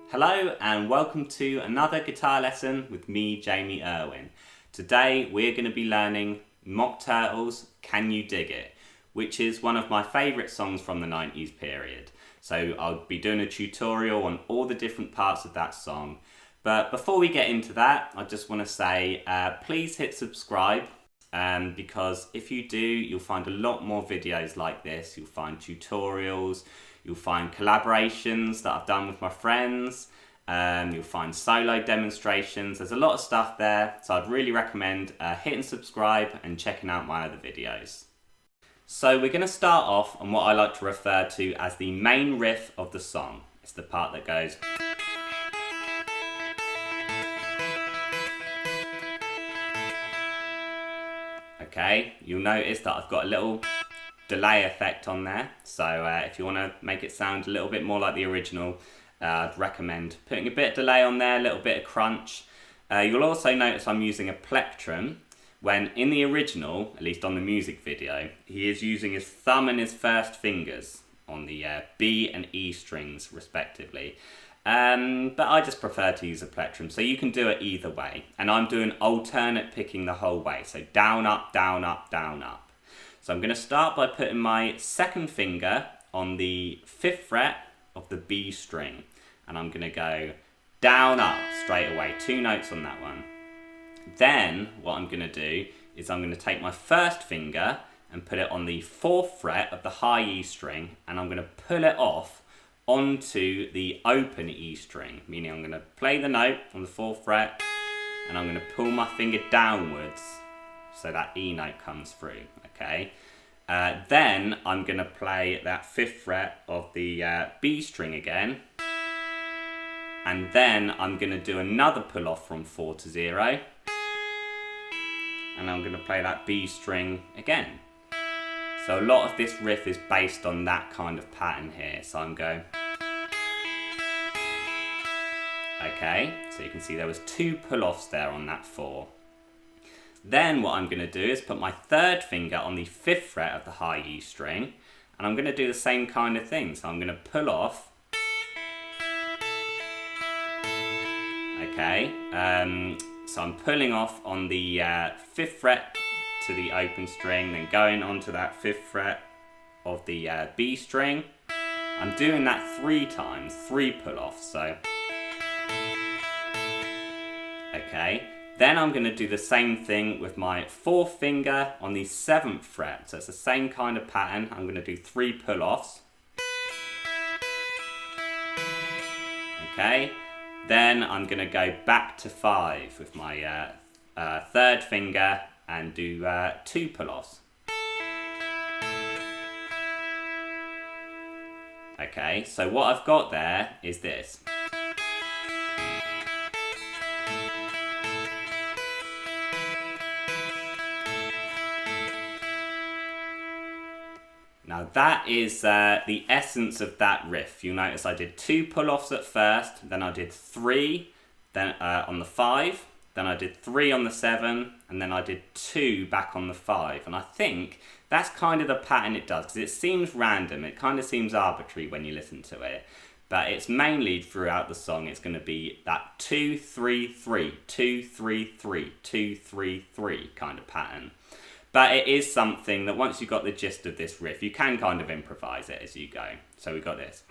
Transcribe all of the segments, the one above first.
Hello and welcome to another guitar lesson with me, Jamie Irwin. Today we're going to be learning Mock Turtle's Can You Dig It, which is one of my favourite songs from the 90s period. So I'll be doing a tutorial on all the different parts of that song. But before we get into that, I just want to say please hit subscribe because if you do, you'll find a lot more videos like this. You'll find tutorials, you'll find collaborations that I've done with my friends, you'll find solo demonstrations. There's a lot of stuff there, so I'd really recommend hitting subscribe and checking out my other videos. So we're going to start off on what I like to refer to as the main riff of the song. It's the part that goes... Okay, you'll notice that I've got a little delay effect on there, so if you want to make it sound a little bit more like the original, I'd recommend putting a bit of delay on there, a little bit of crunch. You'll also notice I'm using a plectrum, when in the original, at least on the music video, he is using his thumb and his first fingers on the B and E strings respectively. But I just prefer to use a plectrum, so you can do it either way, and I'm doing alternate picking the whole way, so down, up, down, up, down, up. So I'm going to start by putting my second finger on the 5th fret of the B string. And I'm going to go down, up straight away. 2 notes on that one. Then what I'm going to do is I'm going to take my first finger and put it on the 4th fret of the high E string. And I'm going to pull it off onto the open E string. Meaning I'm going to play the note on the 4th fret. And I'm going to pull my finger downwards so that E note comes through. Okay, then I'm going to play that 5th fret of the B string again, and then I'm going to do another pull off from 4 to 0, and I'm going to play that B string again. So a lot of this riff is based on that kind of pattern here. So I'm going... Okay, so you can see there was 2 pull offs there on that 4. Then what I'm going to do is put my 3rd finger on the 5th fret of the high E string, and I'm going to do the same kind of thing. So I'm going to pull off. Okay, so I'm pulling off on the 5th fret to the open string, then going onto that 5th fret of the B string. I'm doing that 3 times, 3 pull offs. So, okay. Then I'm going to do the same thing with my 4th finger on the 7th fret. So it's the same kind of pattern. I'm going to do 3 pull-offs. Okay. Then I'm going to go back to 5 with my 3rd finger and do 2 pull-offs. Okay, so what I've got there is this. Now that is the essence of that riff. You'll notice I did 2 pull-offs at first, then I did 3 then on the 5, then I did 3 on the 7, and then I did 2 back on the 5. And I think that's kind of the pattern it does, because it seems random, it kind of seems arbitrary when you listen to it. But it's mainly throughout the song, it's going to be that 2, 3, 3, 2, 3, 3, 2, 3, 3 kind of pattern. But it is something that once you've got the gist of this riff, you can kind of improvise it as you go. So we've got this.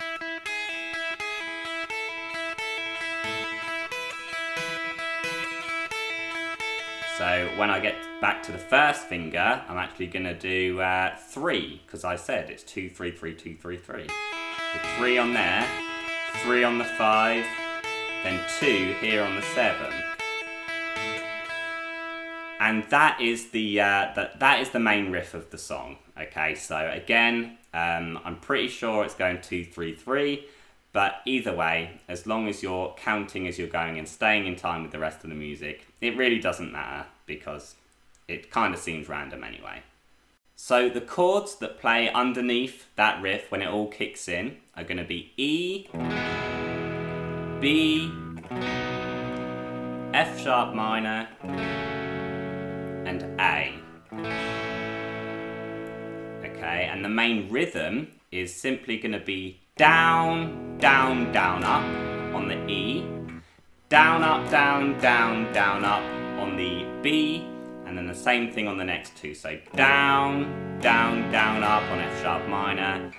So when I get back to the first finger, I'm actually going to do 3, because I said it's 2, 3, 3, 2, 3, 3. So 3 on there, 3 on the 5, then 2 here on the 7. And that is the main riff of the song. Okay, so again, I'm pretty sure it's going 2, 3, 3, but either way, as long as you're counting as you're going and staying in time with the rest of the music, it really doesn't matter because it kind of seems random anyway. So the chords that play underneath that riff when it all kicks in are going to be E, B, F sharp minor, and A. Okay, and the main rhythm is simply going to be down, down, down, up on the E, down, up, down, down, down, up on the B, and then the same thing on the next two. So down, down, down, up on F sharp minor,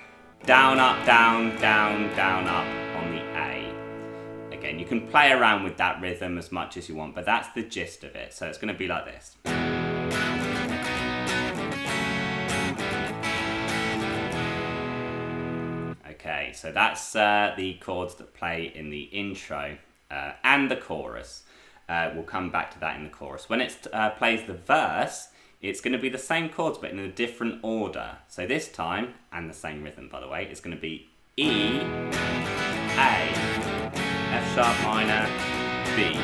down, up, down, down, down, up on the A. Again, you can play around with that rhythm as much as you want, but that's the gist of it. So it's going to be like this. Okay, so that's the chords that play in the intro and the chorus. We'll come back to that in the chorus. When it plays the verse, it's going to be the same chords but in a different order. So this time, and the same rhythm by the way, it's going to be E, A, F sharp minor, B.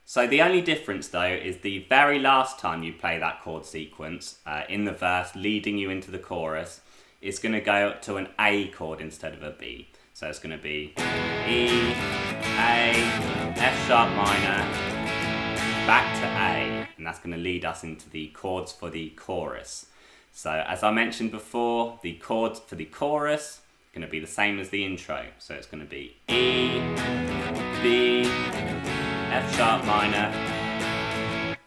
So the only difference though is the very last time you play that chord sequence in the verse leading you into the chorus, it's going to go to an A chord instead of a B. So it's going to be E, A, F sharp minor, back to A, and that's going to lead us into the chords for the chorus. So as I mentioned before, the chords for the chorus are going to be the same as the intro. So it's going to be E, B, F sharp minor,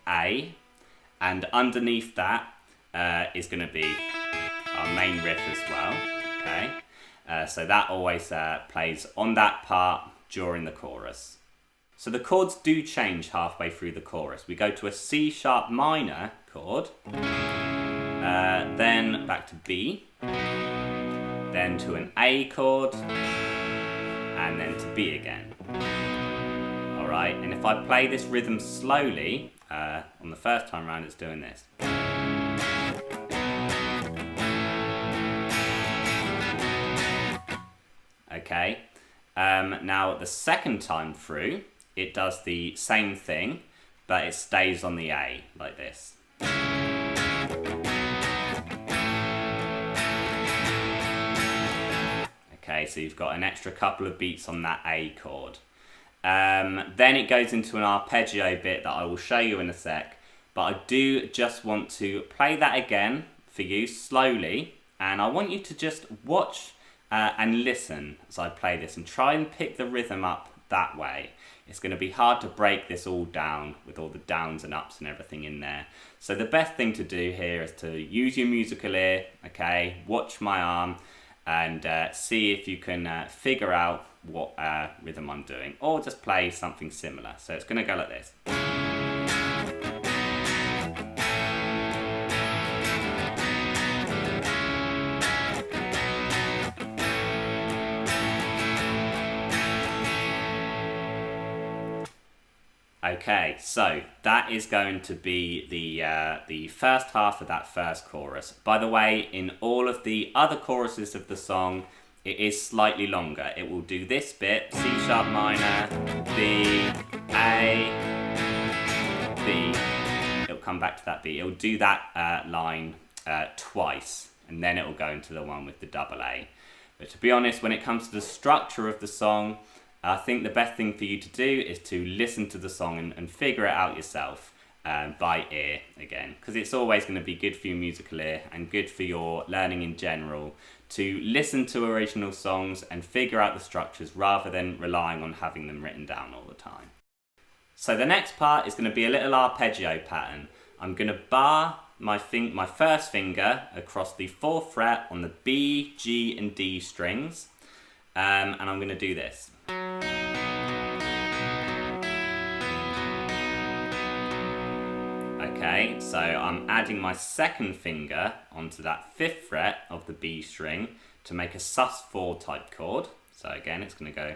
A, and underneath that is going to be our main riff as well. Okay, so that always plays on that part during the chorus. So the chords do change halfway through the chorus. We go to a C sharp minor chord, then back to B, then to an A chord, and then to B again. Alright, and if I play this rhythm slowly, on the first time round it's doing this. Okay, now the second time through, it does the same thing, but it stays on the A, like this. Okay, so you've got an extra couple of beats on that A chord. Then it goes into an arpeggio bit that I will show you in a sec, but I do just want to play that again for you slowly, and I want you to just watch and listen as I play this and try and pick the rhythm up that way. It's going to be hard to break this all down with all the downs and ups and everything in there. So the best thing to do here is to use your musical ear, okay, watch my arm, and see if you can figure out what rhythm I'm doing, or just play something similar. So it's going to go like this. Okay, so that is going to be the first half of that first chorus. By the way, in all of the other choruses of the song, it is slightly longer. It will do this bit, C sharp minor, B, A, B. It'll come back to that B. It'll do that line twice, and then it will go into the one with the double A. But to be honest, when it comes to the structure of the song, I think the best thing for you to do is to listen to the song and figure it out yourself by ear again, because it's always going to be good for your musical ear and good for your learning in general to listen to original songs and figure out the structures rather than relying on having them written down all the time. So the next part is going to be a little arpeggio pattern. I'm going to bar my first finger across the 4th fret on the B, G and D strings, and I'm going to do this. Okay, so I'm adding my second finger onto that 5th fret of the B string to make a sus4 type chord. So again, it's going to go.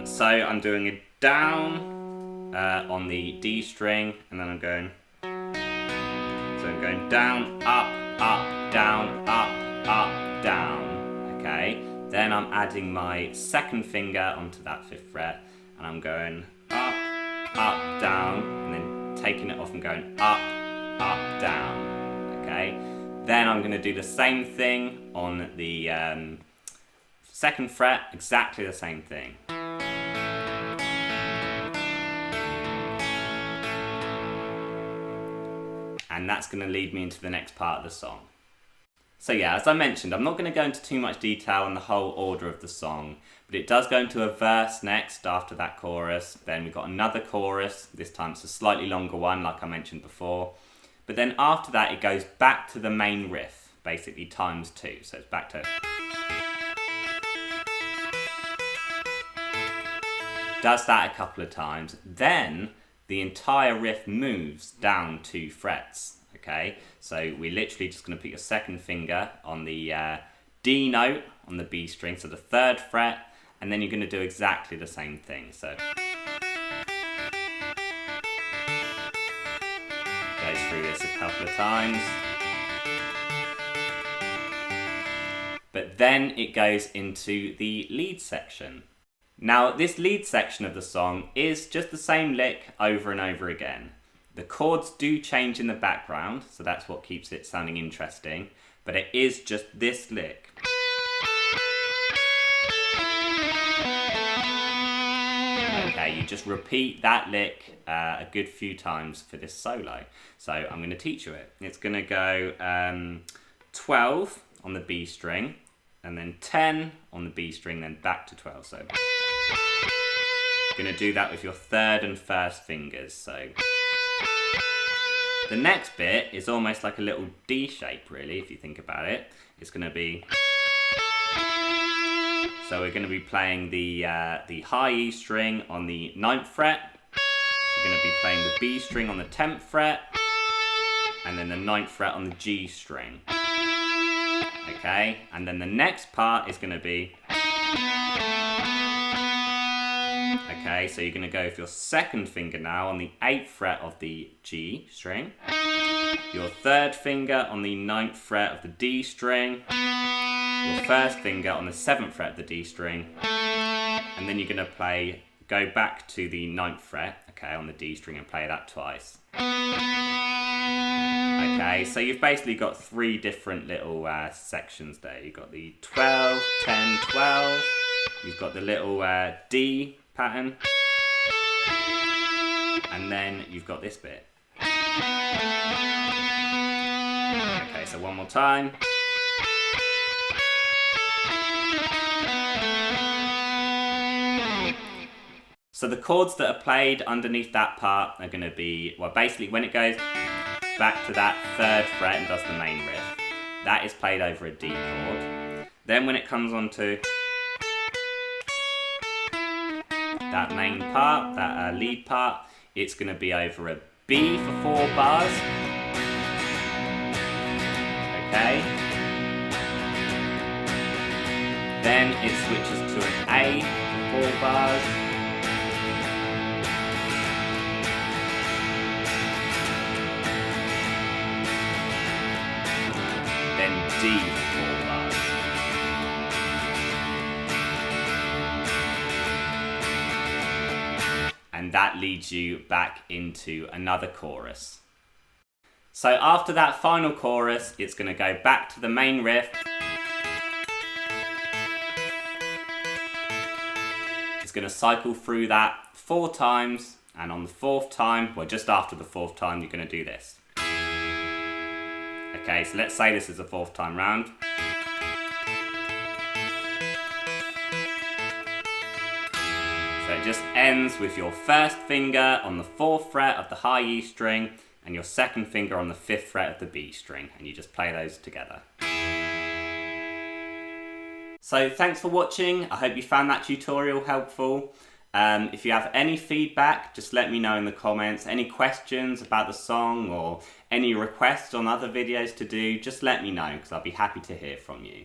So I'm doing a down on the D string, and then I'm going. So I'm going down, up, down, down. Okay. Then I'm adding my second finger onto that 5th fret, and I'm going up, down, and then taking it off and going up, down. Then I'm going to do the same thing on the 2nd fret, exactly the same thing. And that's going to lead me into the next part of the song. So yeah, as I mentioned, I'm not going to go into too much detail on the whole order of the song, but it does go into a verse next after that chorus. Then we've got another chorus, this time it's a slightly longer one like I mentioned before. But then after that it goes back to the main riff, basically times 2. So it's back to... Does that a couple of times. Then the entire riff moves down 2 frets. Okay, so we're literally just going to put your 2nd finger on the D note on the B string, so the 3rd fret, and then you're going to do exactly the same thing. So goes through this a couple of times, but then it goes into the lead section. Now this lead section of the song is just the same lick over and over again. The chords do change in the background, so that's what keeps it sounding interesting, but it is just this lick. Okay, you just repeat that lick a good few times for this solo. So I'm going to teach you it. It's going to go 12 on the B string, and then 10 on the B string, then back to 12. So you're going to do that with your 3rd and 1st fingers. So the next bit is almost like a little D shape, really, if you think about it. It's going to be... So we're going to be playing the high E string on the 9th fret. We're going to be playing the B string on the 10th fret. And then the 9th fret on the G string. Okay, and then the next part is going to be... Okay, so you're going to go with your 2nd finger now on the 8th fret of the G string, your 3rd finger on the 9th fret of the D string, your 1st finger on the 7th fret of the D string, and then you're going to go back to the 9th fret, okay, on the D string and play that twice. Okay, so you've basically got 3 different little sections there. You've got the 12, 10, 12, you've got the little D pattern, and then you've got this bit. Okay, so one more time. So the chords that are played underneath that part are going to be, well, basically when it goes back to that 3rd fret and does the main riff, that is played over a D chord. Then when it comes on to that main part, that lead part, it's going to be over a B for 4 bars. Okay. Then it switches to an A for 4 bars. Then D for 4 bars. And that leads you back into another chorus. So after that final chorus, it's going to go back to the main riff. It's going to cycle through that 4 times, and on the 4th time, well, just after the 4th time, you're going to do this. Okay, so let's say this is the 4th time round. So it just ends with your 1st finger on the 4th fret of the high E string and your 2nd finger on the 5th fret of the B string, and you just play those together. So thanks for watching. I hope you found that tutorial helpful. If you have any feedback, just let me know in the comments. Any questions about the song or any requests on other videos to do, just let me know, because I'll be happy to hear from you.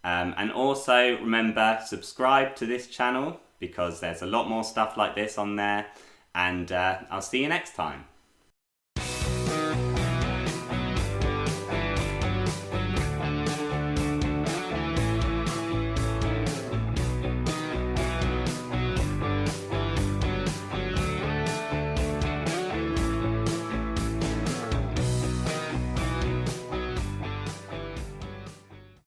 And also remember, subscribe to this channel, because there's a lot more stuff like this on there, and I'll see you next time.